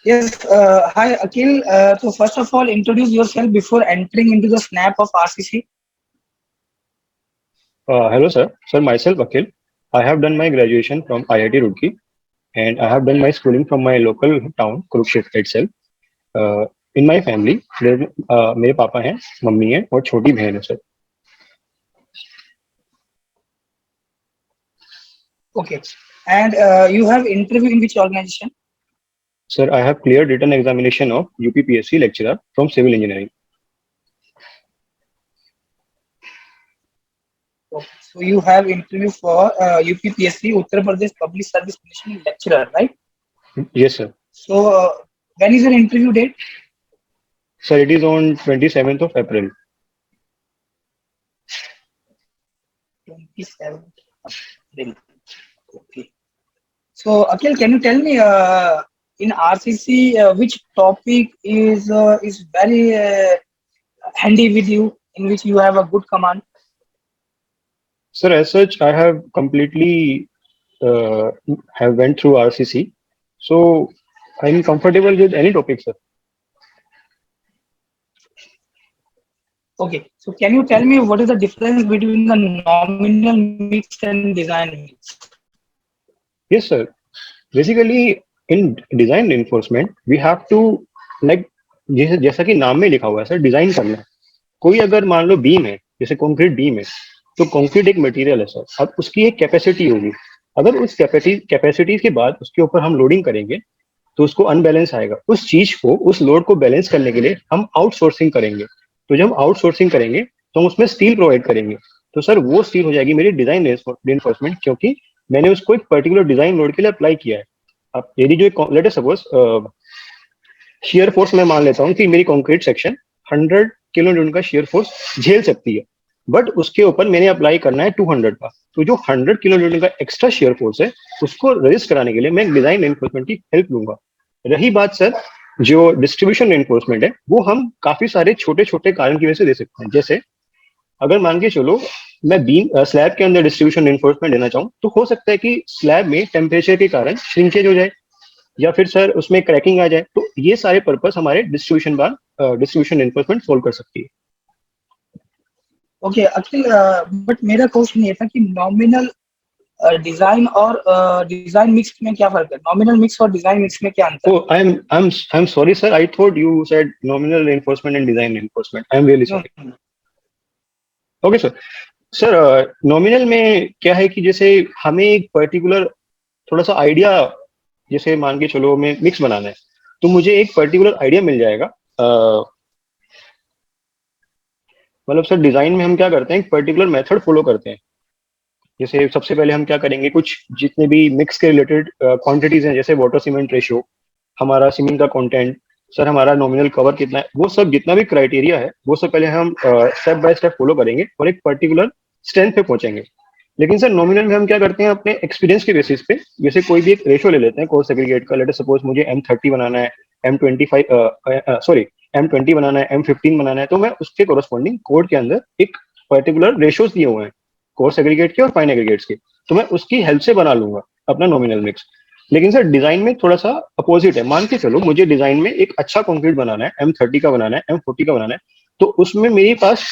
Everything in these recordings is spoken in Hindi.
Yes, hi Akhil. So first of all, introduce yourself before entering into the snap of RCC. Hello, sir. Sir, myself Akhil. I have done my graduation from IIT Roorkee, and I have done my schooling from my local town, Kurukshetra itself. Uh, in my family, मेरे पापा हैं, मम्मी है और छोटी बहन है sir. Okay, and you have interview in which organization? Sir, I have cleared written examination of UPPSC lecturer from civil engineering. Okay. So you have interview for UPPSC Uttar Pradesh Public Service Commission lecturer, right? Yes, sir. So when is your interview date? Sir, it is on 27th of April. 27th April. Okay. So Akhil, can you tell me in RCC which topic is very handy with you, in which you have a good command? Sir, as such, I have completely uh, have went through RCC, so I'm comfortable with any topic, sir. Okay, so can you tell me what is the difference between the nominal mix and design mix? Yes, sir. Basically, in design enforcement, we have to like जैसा कि नाम में लिखा हुआ है सर डिजाइन करना है. कोई अगर मान लो बीम है, जैसे कंक्रीट बीम है, तो कंक्रीट एक मटेरियल है सर. अब उसकी एक कैपेसिटी होगी. अगर उस कैपेसिटी के बाद उसके ऊपर हम लोडिंग करेंगे तो उसको अनबैलेंस आएगा. उस चीज को उस लोड को बैलेंस करने के लिए हम आउटसोर्सिंग करेंगे. तो जब हम आउटसोर्सिंग करेंगे तो हम उसमें स्टील प्रोवाइड करेंगे. तो सर वो स्टील हो जाएगी मेरी डिजाइन रेनफोर्समेंट, क्योंकि मैंने उसको एक पर्टिकुलर डिजाइन लोड के लिए अप्लाई किया है. अब मेरी जो let us suppose shear force मैं मान लेता हूँ कि मेरी कंक्रीट सेक्शन 100 किलो न्यूटन का शियर फोर्स झेल सकती है, बट उसके ऊपर मैंने अप्लाई करना है 200 का. तो जो 100 किलो न्यूटन का एक्स्ट्रा शियर फोर्स है उसको रजिस्ट कराने के लिए मैं डिजाइन एनफोर्समेंट की हेल्प लूंगा. रही बात सर जो डिस्ट्रीब्यूशन एनफोर्समेंट है, वो हम काफी सारे छोटे छोटे कारण की वजह से दे सकते हैं. जैसे अगर मान के चलो मैं बीम स्लैब के अंदर डिस्ट्रीब्यूशन एनफोर्समेंट देना चाहूँ, तो हो सकता है कि स्लैब में टेम्परेचर के कारण श्रिंकेज हो जाए या फिर सर उसमें क्रैकिंग आ जाए. तो ये सारे पर्पस हमारे डिस्ट्रीब्यूशन एनफोर्समेंट सोल्व कर सकती है. ओके अखिल, बट मेरा क्वेश्चन ये था कि नॉमिनल डिजाइन और डिजाइन मिक्स में क्या फर्क है? नॉमिनल मिक्स और डिजाइन मिक्स में क्या अंतर Oh, I'm sorry, sir. I thought you said nominal enforcement and design enforcement. I'm really है? sorry. Okay sir. Sir nominal में क्या है कि जैसे हमें एक पर्टिकुलर थोड़ा सा आइडिया, जैसे मान के चलो मैं मिक्स बनाना है, तो मुझे एक पर्टिकुलर आइडिया मिल जाएगा. मतलब सर डिजाइन में हम क्या करते हैं, एक पर्टिकुलर मेथड फॉलो करते हैं. जैसे सबसे पहले हम क्या करेंगे, कुछ जितने भी मिक्स के रिलेटेड क्वांटिटीज हैं, जैसे वाटर सीमेंट रेशियो, हमारा सीमेंट का कंटेंट, सर हमारा नॉमिनल कवर कितना है, वो सब जितना भी क्राइटेरिया है वो सब पहले हम स्टेप बाय स्टेप फॉलो करेंगे और एक पर्टिकुलर स्ट्रेंथ पे पहुंचेंगे. लेकिन सर नॉमिनल में हम क्या करते हैं, अपने एक्सपीरियंस के बेसिस पे जैसे कोई भी एक रेशियो ले लेते हैं कोर्स एग्रीगेट का. लेट सपोज मुझे M30 बनाना है, M25 सॉरी M20 बनाना है, M15 बनाना है, तो मैं उसके कोरस्पॉन्डिंग कोड के अंदर एक पर्टिकुलर रेशियोज दिए हुए हैं कोर्स एग्रीगेट के और फाइन एग्रीगेट्स के, तो मैं उसकी हेल्प से बना लूंगा अपना नॉमिनल मिक्स. लेकिन सर डिजाइन में थोड़ा सा अपोजिट है. मान के चलो मुझे डिजाइन में एक अच्छा कंक्रीट बनाना है, M30 का बनाना है, M40 का बनाना है, तो उसमें मेरे पास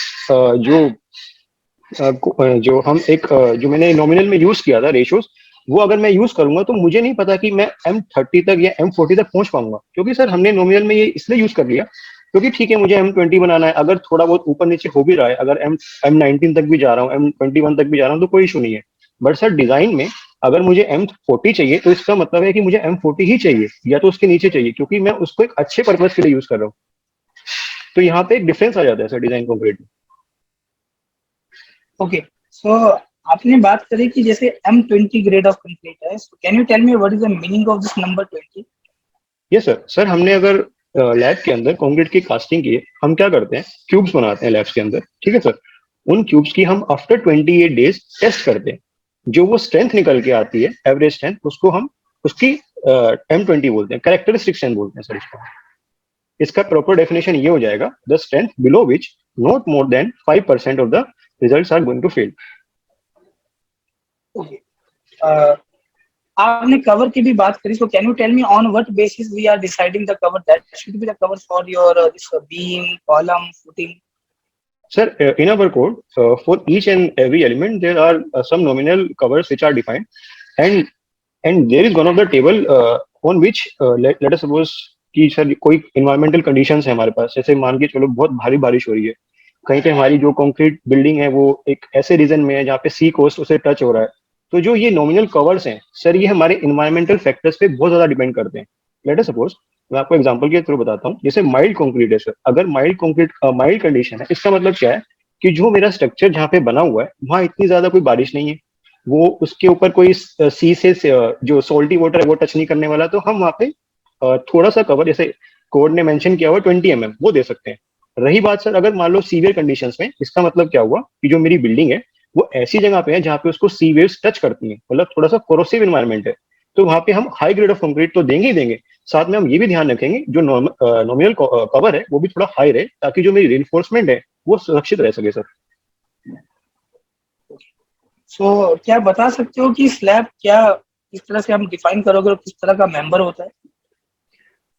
जो हम एक जो मैंने नॉमिनल में यूज किया था रेशियोज, वो अगर मैं यूज करूंगा तो मुझे नहीं पता कि मैं M30 तक या M40 तक पहुंच पाऊंगा, क्योंकि सर हमने नॉमिनल में ये इसलिए यूज कर लिया क्योंकि ठीक है मुझे M20 बनाना है, अगर थोड़ा बहुत ऊपर नीचे हो भी रहा है, अगर M19 तक भी जा रहा हूँ, M21 तक भी जा रहा हूँ, तो कोई इशू नहीं है. बट सर डिजाइन में अगर मुझे M40 चाहिए तो इसका मतलब है कि मुझे M40 ही चाहिए या तो उसके नीचे चाहिए, क्योंकि मैं उसको एक अच्छे पर्पज के लिए यूज कर रहा हूँ. तो यहाँ पे एक डिफरेंस आ जाता है सर डिजाइन कॉन्क्रीट में. ओके, सो आपने बात करी कि जैसे M20 ग्रेड ऑफ कंक्रीट है, so can you tell me what is the meaning of this number 20? ये सर हमने अगर लैब के अंदर कंक्रीट की कास्टिंग की है, हम क्या करते हैं, क्यूब्स बनाते हैं लैब्स के अंदर. ठीक है सर. उन क्यूब्स की हम आफ्टर 28 डेज टेस्ट करते हैं. जो वो स्ट्रेंथ निकल के आती है एवरेज स्ट्रेंथ, उसको हम उसकी M20 बोलते हैं, कैरेक्टरिस्टिक स्ट्रेंथ बोलते हैं सर इसको. इसका प्रॉपर डेफिनेशन ये हो जाएगा, the strength below which not more than 5% of the results are going to fail. Okay, आपने कवर की भी बात करी, so can you tell me on what basis we are deciding the cover that should be the cover for your this beam, column, footing? Sir, in our code, for each and every element, there are some nominal covers which are defined, and there is one of the table on which let us suppose कि सर कोई environmental conditions है हमारे पास, जैसे मान के चलो बहुत भारी बारिश हो रही है, कहीं पे हमारी जो कंक्रीट बिल्डिंग है वो एक ऐसे रीजन में है जहाँ पे सी कोस्ट उसे टच हो रहा है, तो जो ये नॉमिनल कवर्स हैं सर ये हमारे इन्वायरमेंटल फैक्टर्स पे बहुत ज्यादा डिपेंड करते हैं. लेट अस सपोज मैं आपको एग्जांपल के थ्रू बताता हूँ, जैसे माइल्ड कंक्रीट है सर, अगर माइल्ड कंक्रीट माइल्ड कंडीशन है, इसका मतलब क्या है कि जो मेरा स्ट्रक्चर जहाँ पे बना हुआ है वहाँ इतनी ज्यादा कोई बारिश नहीं है, वो उसके ऊपर कोई सी से जो सोल्टी वाटर है वो टच नहीं करने वाला, तो हम वहाँ पे थोड़ा सा कवर जैसे कोड ने मेंशन किया हुआ 20 mm वो दे सकते हैं. रही बात सर अगर मान लो सीवियर कंडीशंस में, इसका मतलब क्या हुआ कि जो मेरी बिल्डिंग है वो ऐसी जगह पे है जहाँ पे उसको सी वेव्स टच करती हैं, मतलब थोड़ा सा कोरोसिव इन्वायरमेंट है, तो वहाँ पे हम हाई ग्रेड ऑफ कंक्रीट तो देंगे ही देंगे, साथ में हम ये भी ध्यान रखेंगे जो नॉमिनल कवर है वो भी थोड़ा हाई रहे, ताकि जो मेरी रिइंफोर्समेंट है वो सुरक्षित रह सके सर. So क्या बता सकते हो कि स्लैब क्या किस तरह से हम डिफाइन करोगे और किस तरह का मेंबर होता है?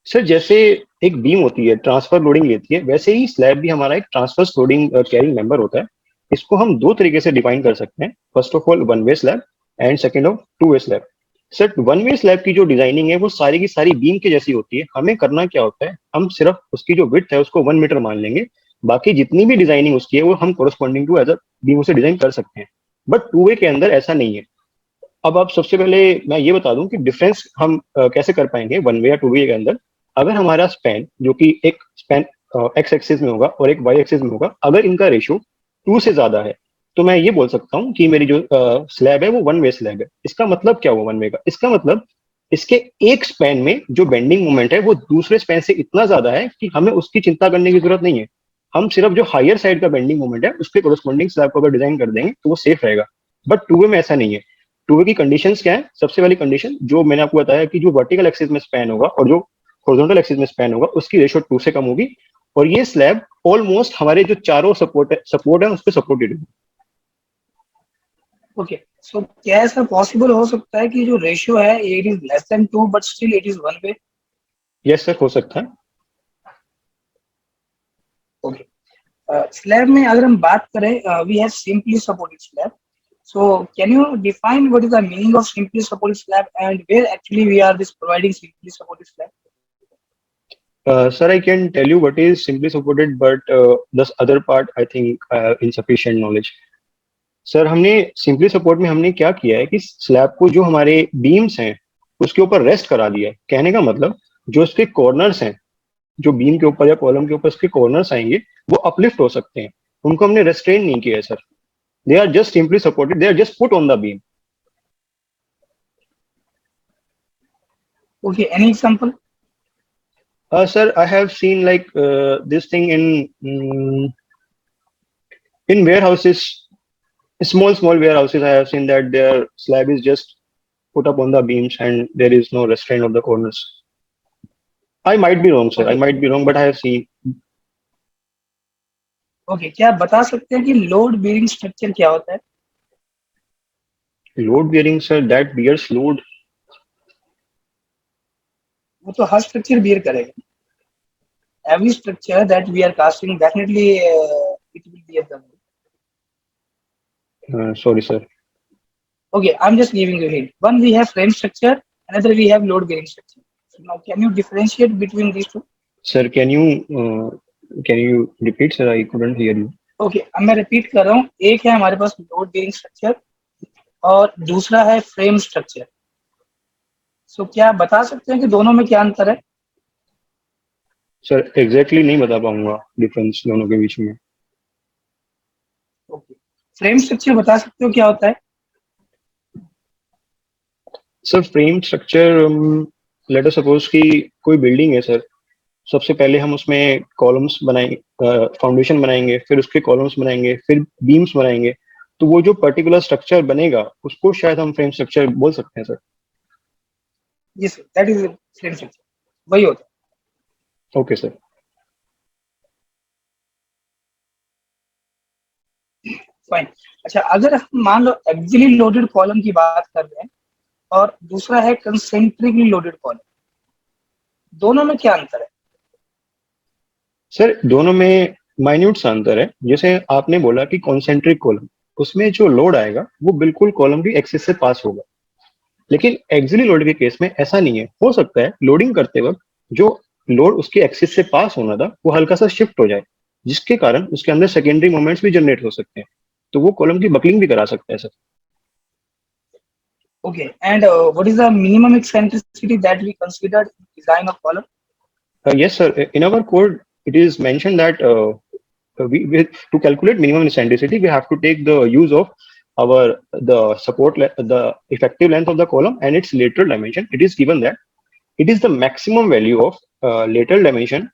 सर जैसे एक बीम होती है ट्रांसफर लोडिंग लेती है, वैसे ही स्लैब भी हमारा एक ट्रांसफर लोडिंग कैरिंग मेंबर होता है. इसको हम दो तरीके से डिफाइन कर सकते हैं, first of all one way slab and second of two way slab. Sir one way slab की जो डिजाइनिंग है वो सारी की सारी बीम के जैसी होती है. हमें करना क्या होता है, हम सिर्फ उसकी जो विड्थ है उसको 1 मीटर मान लेंगे, बाकी जितनी भी डिजाइनिंग उसकी है वो हम corresponding to as a beam उसे डिजाइन कर सकते हैं. बट टू वे के अंदर ऐसा नहीं है. अब आप सबसे पहले मैं ये बता दूं कि डिफरेंस हम कैसे कर पाएंगे वन वे या टू वे के अंदर. अगर हमारा स्पैन जो कि एक स्पैन एक्स एक्सिस में होगा और एक वाई एक्सिस में होगा, अगर इनका रेशियो 2 से ज्यादा है, तो मैं ये बोल सकता हूँ कि मेरी जो स्लैब है वो वन वे स्लैब है. इसका मतलब क्या हुआ वन वे का, इसका मतलब इसके एक स्पैन में जो बेंडिंग मोमेंट है वो दूसरे स्पैन से इतना ज्यादा है कि हमें उसकी चिंता करने की जरूरत नहीं है. हम सिर्फ जो हायर साइड का बेंडिंग मोमेंट है उसके कोरस्पॉन्डिंग स्लैब को अगर डिजाइन कर देंगे तो वो सेफ रहेगा. बट टू वे में ऐसा नहीं है. टू वे की कंडीशंस क्या है, सबसे पहली कंडीशन जो मैंने आपको बताया कि जो वर्टिकल एक्सिस में स्पैन होगा और जो हॉरिजॉन्टल एक्सिस में स्पैन होगा उसकी रेशियो 2 से कम होगी, और ये स्लैब ऑलमोस्ट हमारे जो चारों सपोर्ट है उस पर सपोर्टेड है. ओके, सो क्या ऐसा पॉसिबल हो सकता है कि जो रेशियो है it is less than 2 but still it is one way? Yes sir, हो सकता है. ओके, स्लैब में अगर हम बात करें, we have simply supported slab. So can you define what is the meaning of simply supported slab and where actually we are this providing simply supported slab? Sir, I can tell you what is simply supported, but this other part I think I have insufficient knowledge. Sir हमने सिंपली सपोर्ट में हमने क्या किया है कि स्लैब को जो हमारे बीम्स हैं उसके ऊपर रेस्ट करा दिया है. कहने का मतलब जो उसके कॉर्नर्स हैं, जो बीम के ऊपर या कॉलम के ऊपर उसके कॉर्नर्स आएंगे वो अपलिफ्ट हो सकते हैं, उनको हमने रेस्ट्रेन नहीं किया है sir. They are just simply supported, they are just put on the beam. Okay, any example? Sir, I have seen like this thing in warehouses, small warehouses. I have seen that their slab is just put up on the beams and there is no restraint of the corners. I might be wrong, sir. I Okay, might be wrong, but I have seen. okay, क्या आप बता सकते हैं कि लोड बेयरिंग स्ट्रक्चर क्या होता है? Load bearing, sir, that bears load. वो तो हर स्ट्रक्चर बियर करेगा. Every structure that we are casting definitely it will bear the load. Sorry, sir. Okay, I'm just giving you a hint. One we have frame structure, another we have load bearing structure. So now can you differentiate between these two? Sir, can you repeat, sir? I couldn't hear you. Okay, अब मैं रिपीट कर रहा हूँ. एक है हमारे पास लोड बेयरिंग स्ट्रक्चर और दूसरा है फ्रेम स्ट्रक्चर. सो क्या आप बता सकते हैं कि दोनों में क्या अंतर है? सर एग्जैक्टली नहीं बता पाऊंगा डिफरेंस दोनों के बीच में. ओके, फ्रेम स्ट्रक्चर बता सकते हो क्या होता है? Sir frame structure, let us suppose कि कोई बिल्डिंग है सर, सबसे पहले हम उसमें कॉलम्स बनाएंगे, फाउंडेशन बनाएंगे, फिर उसके कॉलम्स बनाएंगे, फिर बीम्स बनाएंगे, तो वो जो पर्टिकुलर स्ट्रक्चर बनेगा उसको शायद हम फ्रेम स्ट्रक्चर बोल सकते हैं sir. Yes, that is frame structure, वही होता ओके सर. है. फाइन. अच्छा, अगर हम मान लो एक्सियली लोडेड कॉलम की बात कर रहे हैं, और दूसरा है कंसेंट्रिकली लोडेड कॉलम, दोनों में क्या अंतर है? सर दोनों में माइन्यूट सा अंतर है। जैसे आपने बोला कि कॉन्सेंट्रिक कॉलम, उसमें जो लोड आएगा वो बिल्कुल कॉलम की एक्सिस से पास होगा, लेकिन एक्सियली लोड के केस में ऐसा नहीं है। हो सकता है लोडिंग करते वक्त जो लोड उसके एक्सिस से पास होना था वो हल्का सा शिफ्ट हो जाए, जिसके कारण उसके अंदर सेकेंडरी मोमेंट्स भी जनरेट हो सकते हैं, तो वो कॉलम की बकलिंग भी करा सकता है sir. Okay, and what is the minimum eccentricity that we considered in design of column? Yes, sir. In our code, it is mentioned that to calculate minimum eccentricity, we have to take the use of the effective length of the column and its lateral dimension. It is given that it is the maximum value of lateral dimension,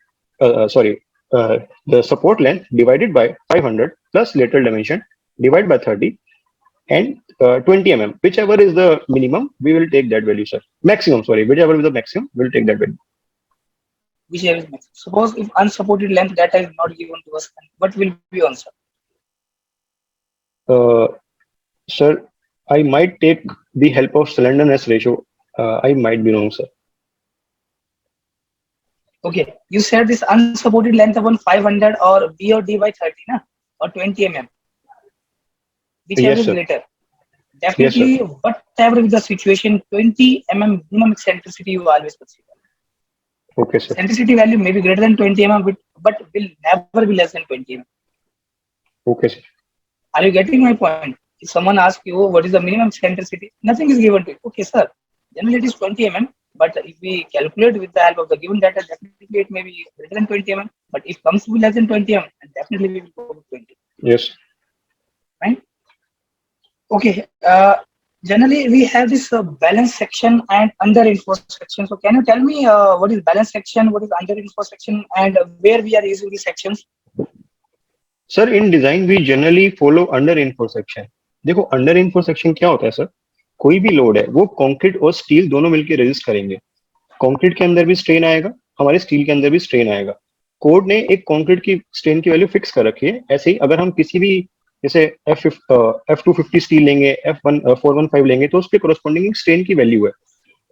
sorry, the support length divided by 500 plus lateral dimension divided by 30 and 20 whichever is the minimum, we will take that value, sir. Maximum, sorry, whichever is the maximum, we'll take that value. Whichever is maximum. Suppose if unsupported length data is not given to us, what will be answer? Uh, Sir, I might take the help of slenderness ratio. I might be wrong, sir. Okay, you said this unsupported length upon 500 or B or D by 30, na? Or 20 whichever Yes, is sir. greater. Yes, sir. Definitely, whatever is the situation, 20 minimum eccentricity you always consider. Okay, sir. Eccentricity value may be greater than 20 but will never be less than 20 Okay, sir. Are you getting my point? If someone asks you, oh, what is the minimum eccentricity? Nothing is given to you. Okay, sir. Generally, it is 20 but if we calculate with the help of the given data, definitely it may be greater than 20 But if comes to be less than 20 definitely we will go with 20. Yes. Right? Okay. Generally, we have this balance section and under info section. So, can you tell me what is balance section, what is under info section, and where we are using these sections? Sir, in design we generally follow under info section. देखो अंडर इन्फो सेक्शन क्या होता है सर? कोई भी लोड है वो कंक्रीट और स्टील दोनों मिलकर रेजिस्ट करेंगे। कंक्रीट के अंदर भी स्ट्रेन आएगा, हमारे स्टील के अंदर भी स्ट्रेन आएगा। कोड ने एक कंक्रीट की स्ट्रेन की वैल्यू फिक्स कर रखी है। ऐसे ही अगर हम किसी भी जैसे F250 स्टील लेंगे, F415 लेंगे, तो उसके कोरस्पॉन्डिंग स्ट्रेन की वैल्यू है।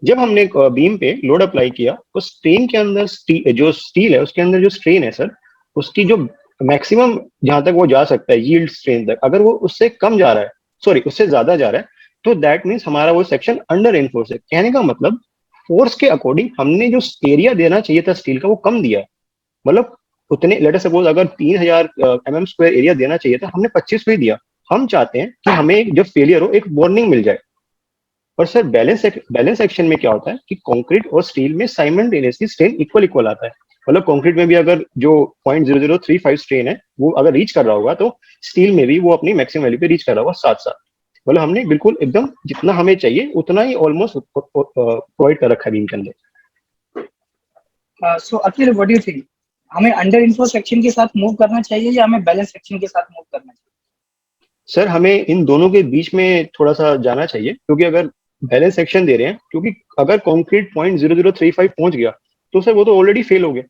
जब हमने बीम पे लोड अप्लाई किया तो स्ट्रेन के अंदर जो स्टील है उसके अंदर जो स्ट्रेन है सर, उसकी जो मैक्सिमम जहां तक वो जा सकता है यील्ड स्ट्रेन तक, अगर वो उससे कम जा रहा है, सॉरी उससे ज्यादा जा रहा है, तो दैट मीन्स हमारा वो सेक्शन अंडर एनफोर्स है। कहने का मतलब फोर्स के अकॉर्डिंग हमने जो एरिया देना चाहिए था स्टील का वो कम दिया है। मतलब उतने लेट अस सपोज अगर 3000 mm² एरिया देना चाहिए था, हमने 25 में दिया। हम चाहते हैं कि हमें जब फेलियर हो एक वार्निंग मिल जाए। और सर बैलेंस एक्शन में क्या होता है कि कंक्रीट और स्टील में साइमल्टेनियसली स्ट्रेन इक्वल इक्वल आता है। मतलब कंक्रीट में भी अगर जो 0.0035 स्ट्रेन है वो अगर रीच कर रहा होगा, तो स्टील में भी वो अपनी मैक्सिमम वैल्यू पे रीच कर रहा होगा साथ साथ। मतलब हमने बिल्कुल एकदम जितना हमें चाहिए उतना ही ऑलमोस्ट प्रोवाइड कर रखा है बीम के अंदर। सो अखिल, व्हाट डू यू थिंक? हमें अंडर इन्फो सेक्शन के साथ मूव करना चाहिए या हमें बैलेंस सेक्शन के साथ मूव करना चाहिए? सर हमें इन दोनों के बीच में थोड़ा सा जाना चाहिए, क्योंकि अगर बैलेंस सेक्शन दे रहे हैं, क्योंकि अगर कंक्रीट 0.0035 पहुंच गया तो सर वो तो ऑलरेडी फेल हो गया,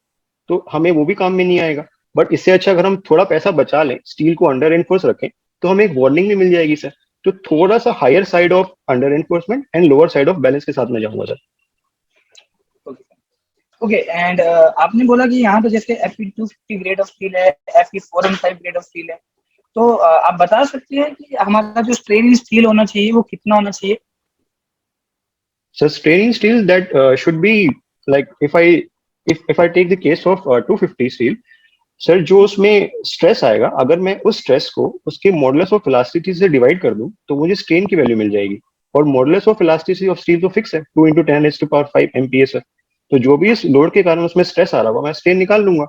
तो हमें वो भी काम में नहीं आएगा। बट इससे अच्छा अगर हम थोड़ा पैसा बचा लें, स्टील को अंडर एनफोर्स रखें, तो हमें एक वार्निंग भी मिल जाएगी सर। तो थोड़ा सा higher side of under enforcement and lower side of balance के साथ में जाऊंगा सर। ओके, एंड आपने बोला कि यहाँ पे जैसे Fe250 ग्रेड ऑफ स्टील है, Fe415 ग्रेड ऑफ स्टील है, तो आप बता सकते हैं कि हमारा जो स्ट्रेन इन स्टील होना चाहिए वो कितना होना चाहिए? Sir strain in steel that should be like if I take the case of 250 steel, sir जो उसमें स्ट्रेस आएगा, अगर मैं उस स्ट्रेस को उसके मॉडुलस ऑफ इलास्टिसिटी से डिवाइड कर दूं तो मुझे स्ट्रेन की वैल्यू मिल जाएगी। और modulus of elasticity of steel तो फिक्स है, 2 × 10⁵ MPa। तो जो भी इस लोड के कारण उसमें स्ट्रेस आ रहा होगा मैं स्ट्रेन निकाल लूंगा।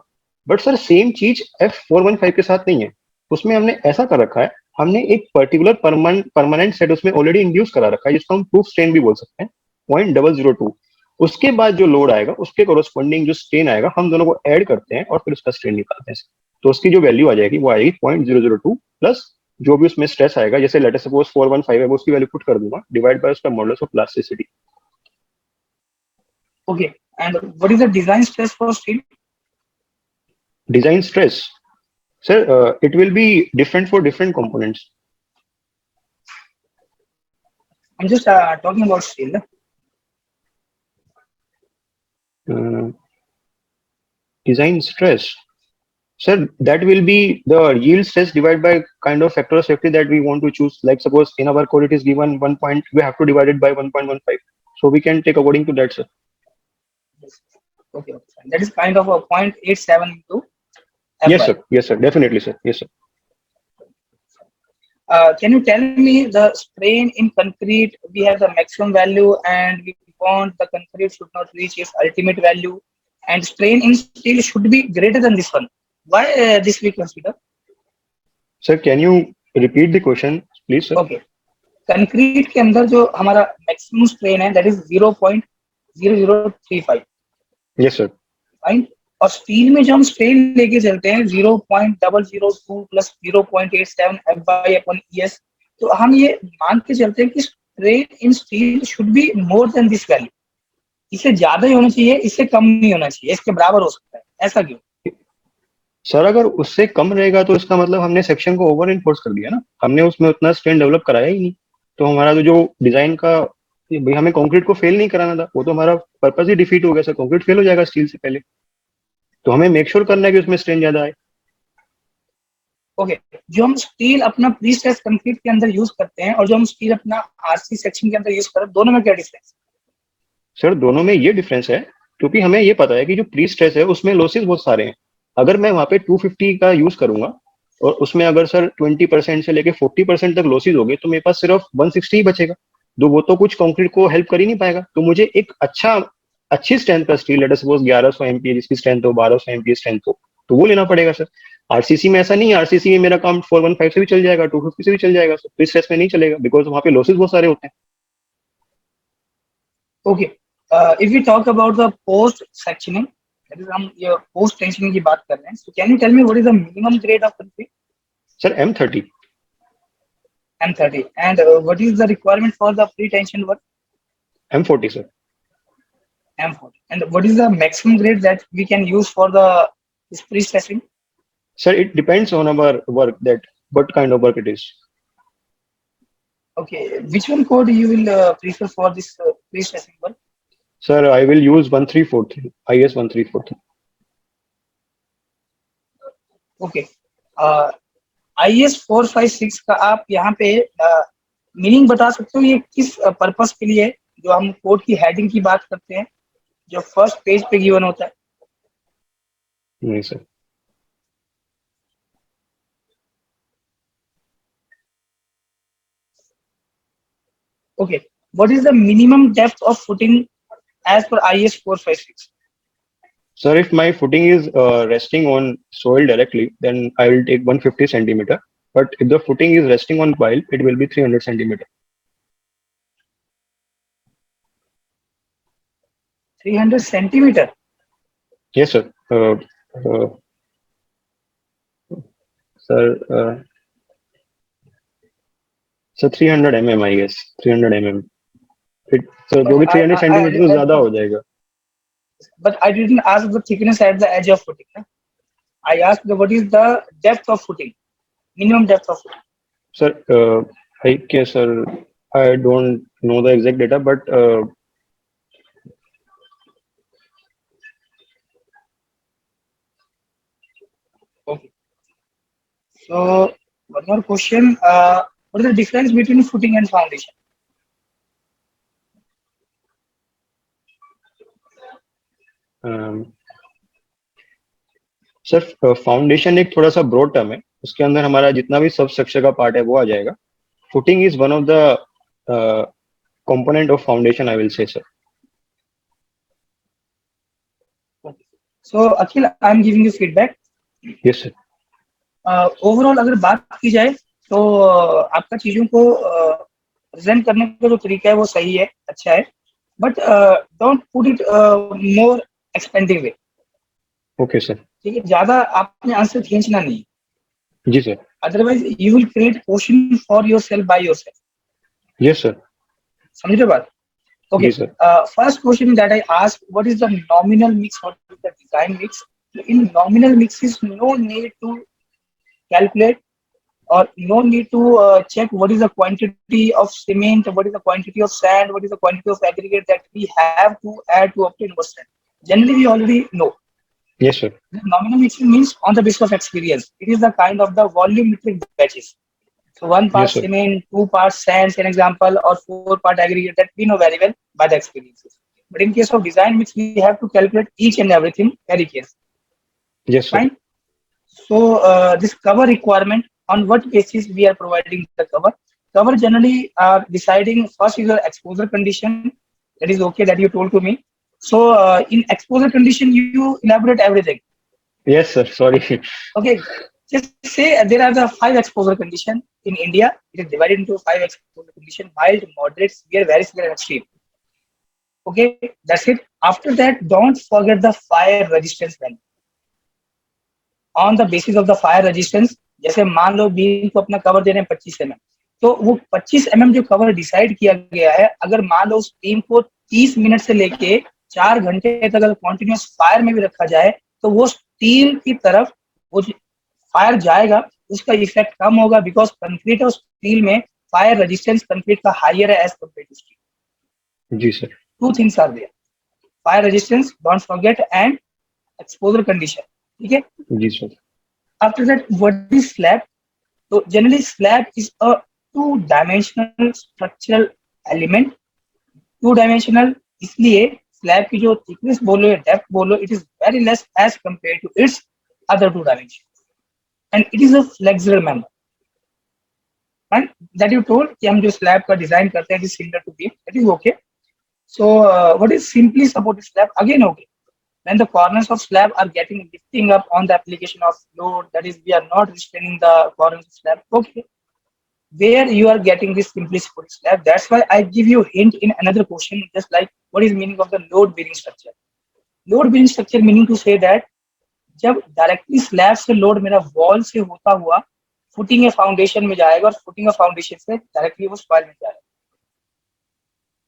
बट सर सेम चीज F415 के साथ नहीं है। उसमें हमने ऐसा कर रखा है, हमने एक पर्टिकुलर परमानेंट सेट उसमें ऑलरेडी इंड्यूस करा रखा है, जिसको हम प्रूफ स्ट्रेन भी बोल सकते हैं, 0.002। उसके बाद जो लोड आएगा उसके कोरस्पॉन्डिंग जो स्ट्रेन आएगा हम दोनों को ऐड करते हैं और फिर उसका स्ट्रेन निकालते हैं। तो उसकी जो वैल्यू आ जाएगी वो आएगी 0.002 प्लस जो भी उसमें स्ट्रेस आएगा, जैसे लेट अस सपोज 415 है, वो उसकी वैल्यू पुट कर दूंगा डिवाइड बाय उसका modulus of elasticity. Okay, and what is the design stress for steel? Design stress sir it will be different for different components. I'm just talking about steel. Uh, Design stress. Sir, that will be the yield stress divided by kind of factor of safety that we want to choose. Like suppose in our code it is given 1 point, we have to divide it by 1.15. So we can take according to that, sir. Yes. Okay, okay, fine. That is kind of a 0.87 into Yes, Fy. sir. Yes, sir. Definitely, sir. Yes, sir. Can you tell me the strain in concrete? We have the maximum value, and we want the concrete should not reach its ultimate value, and strain in steel should be greater than this one. Why this we consider? Sir, can you repeat the question, please, sir? Okay, concrete के अंदर जो हमारा मैक्सिमम स्ट्रेन है that is 0.0035 Yes, sir. Fine और स्टील में जो हम स्ट्रेन लेके चलते हैं 0.002 plus 0.87 F Y upon ES तो हम ये मान के चलते हैं कि strain in steel should be more than this value इससे ज्यादा ही होना चाहिए इससे कम नहीं होना चाहिए इसके बराबर हो सकता है ऐसा क्यों सर अगर उससे कम रहेगा तो इसका मतलब हमने सेक्शन को ओवर इन्फोर्स कर दिया ना, हमने उसमें उतना स्ट्रेन डेवलप कराया ही नहीं। तो हमारा जो डिजाइन का भाई हमें कंक्रीट को फेल नहीं कराना था, वो तो हमारा पर्पस ही डिफीट हो गया सर, कंक्रीट फेल हो जाएगा स्टील से पहले। तो हमें मेक श्योर करना है कि उसमें स्ट्रेन ज्यादा आए। ओके जो हम स्टील अपना प्री स्ट्रेस कंक्रीट के अंदर यूज करते हैं और जो हम स्टील अपना आरसी सेक्शन के अंदर यूज करते हैं दोनों में क्या डिफरेंस सर दोनों में ये डिफरेंस है क्योंकि हमें ये पता है कि जो प्री स्ट्रेस है उसमें लॉसेस बहुत सारे हैं। अगर मैं वहां पे 250 का यूज करूंगा और उसमें अगर सर 20% से लेके 40% तक लॉसेज हो गए तो मेरे पास सिर्फ 160 ही बचेगा। दो वो तो कुछ कंक्रीट को हेल्प कर ही नहीं पाएगा। तो मुझे एक अच्छी स्ट्रेंथ का steel, let us suppose 1100 MPa जिसकी स्ट्रेंथ हो, 1200 एमपीए स्ट्रेंथ हो, तो वो लेना पड़ेगा सर। आरसीसी में ऐसा नहीं है, आरसीसी में मेरा काम 415 से भी चल जाएगा, 250 से भी चल जाएगा सर, प्री स्ट्रेस में नहीं चलेगा बिकॉज वहां पे लॉसेज बहुत सारे होते हैं। Okay if we talk about the post sectioning that is हम ये post tensioning की बात कर रहे हैं so can you tell me what is the minimum grade of concrete sir M30। M30 and what is the requirement for the pre-tension work M40 sir. M40 and what is the maximum grade that we can use for the this pre-stressing Sir, it depends on our work that what kind of work it is. okay which one code you will prefer for this pre-stressing work Sir, I will use 1343, IS 1343. okay IS 456 का आप यहाँ पे मीनिंग बता सकते हो ये किस पर्पस के लिए है जो हम कोड की हेडिंग की बात करते हैं जो फर्स्ट पेज पे गिवन होता है नहीं sir. okay what is the minimum depth of footing as per IS 456 Sir, if my footing is resting on soil directly, then I will take 150 centimeter. But if the footing is resting on pile, it will be 300 centimeter. 300 centimeter Yes, sir. Uh, sir, sir 300 mm, I guess 300 mm. So जो भी 300 centimeter तो ज़्यादा हो जाएगा. but I didn't ask the thickness at the edge of footing na? I asked what is the depth of footing minimum depth of footing Sir, I guess sir, I don't know the exact data, but okay so one more question what is the difference between footing and foundation sir foundation एक थोड़ा सा ब्रॉड टर्म है, उसके अंदर हमारा जितना भी सब स्ट्रक्चर का पार्ट है वो आ जाएगा। Footing is one of the component of foundation, I will say, sir. so Akhil I am giving you feedback Yes, sir. Overall अगर बात की जाए तो आपका चीजों को प्रेजेंट करने का जो तरीका है वो सही है अच्छा है but don't put it more expensive way Okay, sir. ठीक है ज्यादा आपने आंसर खींचना नहीं जी sir. Otherwise you will create question for yourself by yourself yes sir. समझ रहे बात okay first question that I asked what is the nominal mix what is the design mix in nominal mix is no need to calculate or no need to check what is the quantity of cement, what is the quantity of sand, what is the quantity of aggregate that we have to add to obtain one strand. Generally, we already know. Yes, sir. Nominal mixing means on the basis of experience. It is the kind of the volumetric batches. So one part Yes, sir. cement, two parts sand, an example, or four-part aggregate that we know very well by the experiences. But in case of design mix, we have to calculate each and everything very carefully. Yes, sir. Fine. So this cover requirement, on what basis we are providing the cover? Cover generally are deciding first is the exposure condition. That is okay that you told to me. So in exposure condition, you elaborate everything. Yes, sir. Sorry. Okay, just say there are the 5 exposure condition in India. It is divided into 5 exposure condition: mild, moderate, severe, very severe, and extreme. Okay, that's it. After that, don't forget the fire resistance value. On the basis of the fire resistance, जैसे मान लो बीम को अपना कवर दे रहे हैं 25 mm, तो वो 25 mm जो कवर डिसाइड किया गया है, अगर मान लो उस बीम को 30 मिनट से लेके 4 घंटे तक अगर कॉन्टिन्यूस फायर में भी रखा जाए, तो वो स्टील की तरफ वो फायर जाएगा, उसका इफेक्ट कम होगा, बिकॉज कंक्रीट और स्टील में फायर रेजिस्टेंस कंक्रीट का हाइयर है एज कम्पेयर टू स्टील. जी sir. Two things are there, fire resistance don't forget and exposure condition. ठीक है जी sir. After that what is slab? तो generally slab is a 2 dimensional structural element. 2 dimensional इसलिए स्लैब की जो थिकनेस बोलो या डेप्थ बोलो, it is very less as compare to its other 2 dimension, and it is a flexible member. And that you told कि हम जो स्लैब का डिजाइन करते हैं, it is similar to beam, that is okay. So what is simply supported slab? Again, okay. When the corners of slab are getting lifting up on the application of load, that is, we are not restraining the corners of slab. Okay. Where you are getting this simply supported slab, that's why I give you hint in another question, just like what is meaning of the load bearing structure. Load bearing structure meaning to say that जब डायरेक्टली स्लैब से लोड मेरा वॉल से होता हुआ फुटिंग या फाउंडेशन में जाएगा, और फुटिंग या फाउंडेशन से डायरेक्टली वो सॉइल में जाएगा.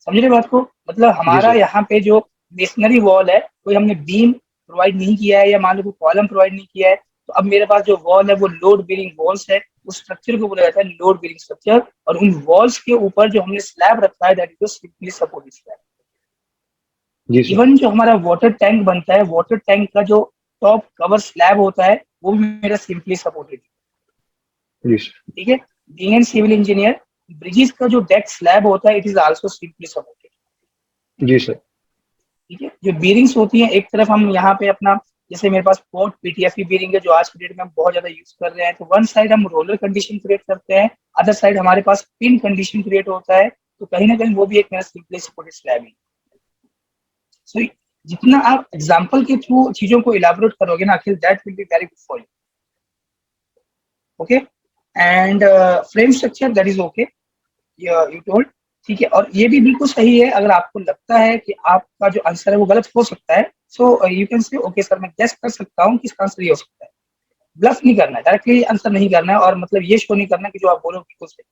समझ रहे बात को? मतलब हमारा यहाँ पे जो मेसनरी वॉल है, कोई हमने बीम प्रोवाइड नहीं किया है, या मान लो कोई कॉलम प्रोवाइड नहीं किया है, तो अब मेरे पास जो वॉल है वो लोड बेरिंग वॉल्स है. उस स्ट्रक्चर को बोला जाता है लोड बेरिंग स्ट्रक्चर, और उन वॉल्स के ऊपर जो हमने स्लैब रखा है, that is simply supported slab. Even जो हमारा वाटर टैंक बनता है, वाटर टैंक का जो टॉप कवर स्लैब होता है, वो भी मेरा सिंपली सपोर्टेड. ठीक है. Being an civil engineer, bridges का जो डेक स्लैब होता है, it is also simply supported. जी सर. ठीक है. जो बीरिंग्स होती हैं, एक तरफ हम यहाँ पे अपना, जैसे मेरे पास पोर्ट पीटीएफई बीरिंग है जो आज की डेट में हम बहुत ज्यादा यूज कर रहे हैं, तो वन साइड हम रोलर कंडीशन क्रिएट करते हैं, अदर साइड हमारे पास पिन कंडीशन क्रिएट होता है, तो कहीं ना कहीं वो भी एक मेरा सिंपली सपोर्टेड स्लैब है. सो जितना आप एग्जाम्पल के थ्रू चीजों को इलाबोरेट करोगे ना Akhil, that will be very good for you. Okay. And frame structure, that is okay, you told. ठीक है. और ये भी बिल्कुल सही है. अगर आपको लगता है कि आपका जो आंसर है वो गलत हो सकता है, so you can say okay sir, मैं गेस कर सकता हूँ कि इसका आंसर ये हो सकता है. ब्लफ नहीं करना है, डायरेक्टली आंसर नहीं करना है, और मतलब ये शो नहीं करना कि जो आप बोलो बिल्कुल सही.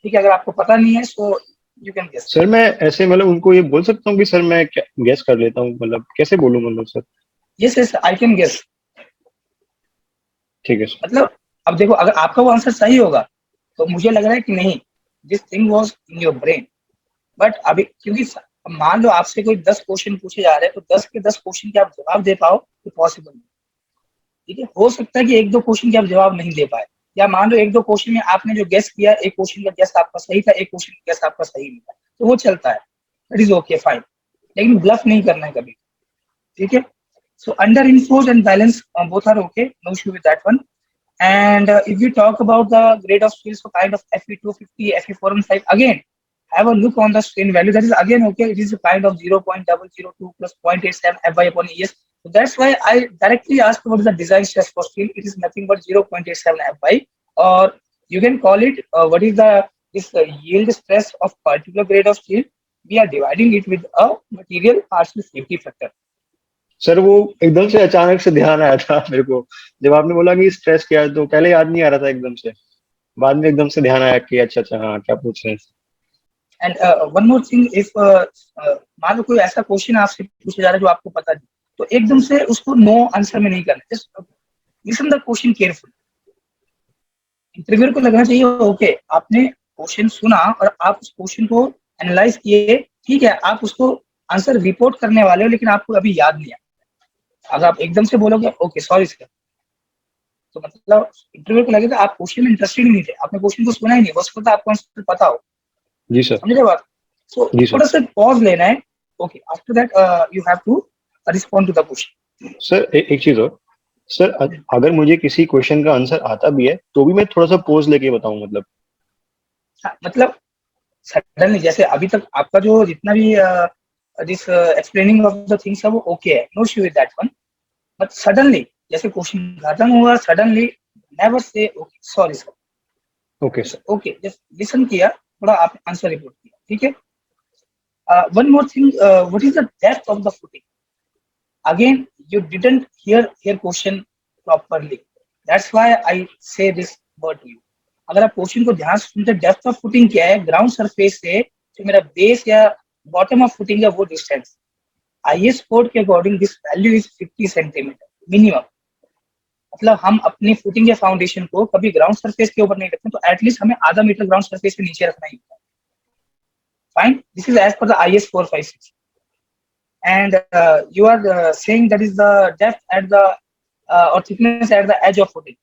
ठीक है. अगर आपको पता नहीं है, so you can guess. Sir मैं ऐसे मतलब उनको ये बोल सकता हूँ कि सर मैं गेस कर लेता हूँ, मतलब कैसे बोलूँ, मतलब sir? Yes yes, I can guess. ठीक है सर. मतलब अब देखो, अगर आपका वो आंसर सही होगा तो मुझे लग रहा है कि नहीं, this thing was in your brain. But अभी क्योंकि मान लो आपसे कोई 10 क्वेश्चन पूछे जा रहे हैं, तो 10 के 10 क्वेश्चन के आप जवाब दे पाओ तो पॉसिबल नहीं. ठीक है. हो सकता है कि 1-2 क्वेश्चन के आप जवाब नहीं दे पाए, या मान लो 1-2 क्वेश्चन में आपने जो गेस किया, एक क्वेश्चन का गेस आपका सही था, एक क्वेश्चन का गेस आपका सही नहीं था, तो वो चलता है, इट इज ओके, फाइन. लेकिन ब्लफ नहीं करना है कभी. ठीक है. So under inflows and balance, both are okay, no issue with that one. And if we talk about the grade of steel, so kind of Fe250, Fe415, again have a look on the strain value. That is again okay. It is a kind of 0.002 plus 0.87 Fy upon ES. So that's why I directly asked what is the design stress for steel. It is nothing but 0.87 Fy, or you can call it what is the yield stress of particular grade of steel. We are dividing it with a material partial safety factor. Sir वो एकदम से अचानक से ध्यान आया था मेरे को, जब आपने बोला कि स्ट्रेस क्या है, तो पहले याद नहीं आ रहा था एकदम से, बाद में एकदम से ध्यान आया कि अच्छा अच्छा हाँ क्या पूछ रहे हैं. And one more thing, if मान लो कोई ऐसा क्वेश्चन आपसे पूछा जा रहा है जो आपको पता नहीं, तो एकदम से उसको नो आंसर में नहीं करना. Just listen the question careful. Interviewer को लगना चाहिए ओके आपने क्वेश्चन सुना और आप उस क्वेश्चन को एनालाइज किए, ठीक है, आप उसको आंसर रिपोर्ट करने वाले हो लेकिन आपको अभी याद नहीं है। अगर आप एकदम से बोलोगे ओके सॉरी सर, तो मतलब इंटरव्यू को लगेगा आप क्वेश्चन में इंटरेस्टेड नहीं थे, आपने क्वेश्चन को सुना ही नहीं, बस पता आपको आंसर पता हो। जी सर। समझे बात? सो जी सर। थोड़ा सा पॉज लेना है। Okay after that you have to respond to the question. Sir एक चीज और सर, अगर मुझे किसी क्वेश्चन का आंसर आता भी है तो भी मैं थोड़ा सा पोज लेके बताऊं मतलब? हाँ, मतलब सडनली जैसे अभी तक आपका जो जितना भी this explaining of the things है वो ओके है, no issue with that one, but suddenly जैसे क्वेश्चन खत्म हुआ suddenly never say okay sorry sir, okay sir. Okay just listen किया, थोड़ा आपने आंसर रिपोर्ट किया, ठीक है। One more thing, what is the depth of the footing? Again you didn't hear question properly, that's why I say this word to you. अगर आप क्वेश्चन को ध्यान से सुनते, डेप्थ ऑफ फुटिंग क्या है? ग्राउंड सरफेस से जो मेरा बेस या बॉटम ऑफ फुटिंग है वो डिस्टेंस, आईएस कोड के according this value is 50 centimetre minimum. मतलब हम अपनी फुटिंग या फाउंडेशन को कभी ग्राउंड सरफेस के ऊपर नहीं रखते, तो एटलीस्ट हमें आधा मीटर ग्राउंड सरफेस के नीचे रखना ही होता है। Fine, this is as per the IS 456 and you are saying that is the depth at the or thickness at the edge of footing.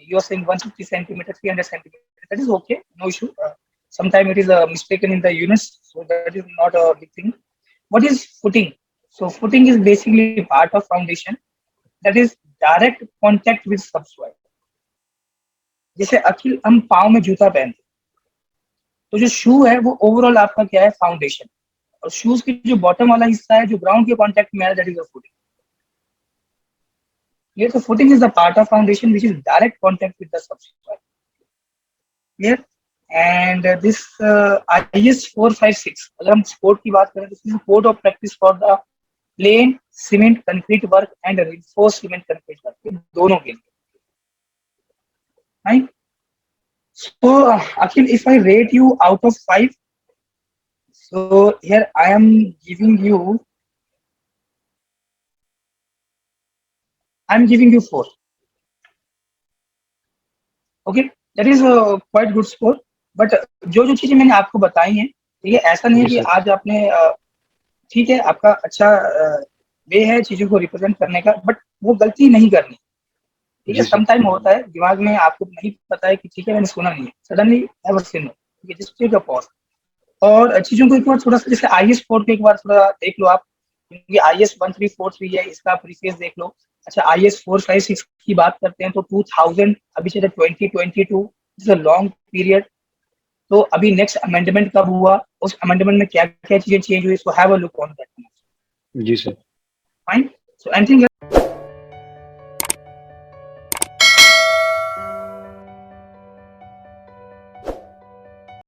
You are saying 150 centimeter, 300 centimeter. That is okay, no issue. Sometimes it is mistaken in the units, so that is not a big thing. What is footing? So footing is basically part of foundation that is direct contact with subsoil. जैसे अखिल हम पाँव में जूता पहनते, तो जो शू है वो ओवरऑल आपका क्या है? फाउंडेशन। और शूज की जो बॉटम वाला हिस्सा है जो ग्राउंड के कांटेक्ट में है, दैट इज द फुटिंग। ये तो footing is the part of foundation which is direct contact with the subsoil. Clear? And this IS 456, अगर हम कोड की बात करें तो this is code of practice for the plane cement concrete work and reinforced cement concrete work, दोनों के लिए। Right? So Akhil, if I rate you out of 5, so here I am giving you 4. Okay, that is a quite good score. But जो चीजें मैंने आपको बताई हैं, ठीक है, ऐसा नहीं है जी कि सर। आज आपने ठीक है आपका अच्छा वे है चीजों को रिप्रेजेंट करने का, बट वो गलती नहीं करनी, ठीक है। जी सर। सम टाइम होता है दिमाग में आपको नहीं पता है कि ठीक है मैंने सुना नहीं है, सडनली नेवर से नो, ठीक है, जस्ट टेक अ पॉज और चीजों को एक बार थोड़ा सा, जैसे IS कोड को एक बार थोड़ा देख लो आप, क्योंकि IS 1343 है, इसका प्रीफेस देख लो। अच्छा IS 456 की बात करते हैं तो 2000 अभी चले 2022, इट्स अ लॉन्ग पीरियड। तो अभी नेक्स्ट अमेंडमेंट कब हुआ, उस अमेंडमेंट में क्या क्या चीजें चेंज हुई, so have a look on that. जी सर। Fine, so anything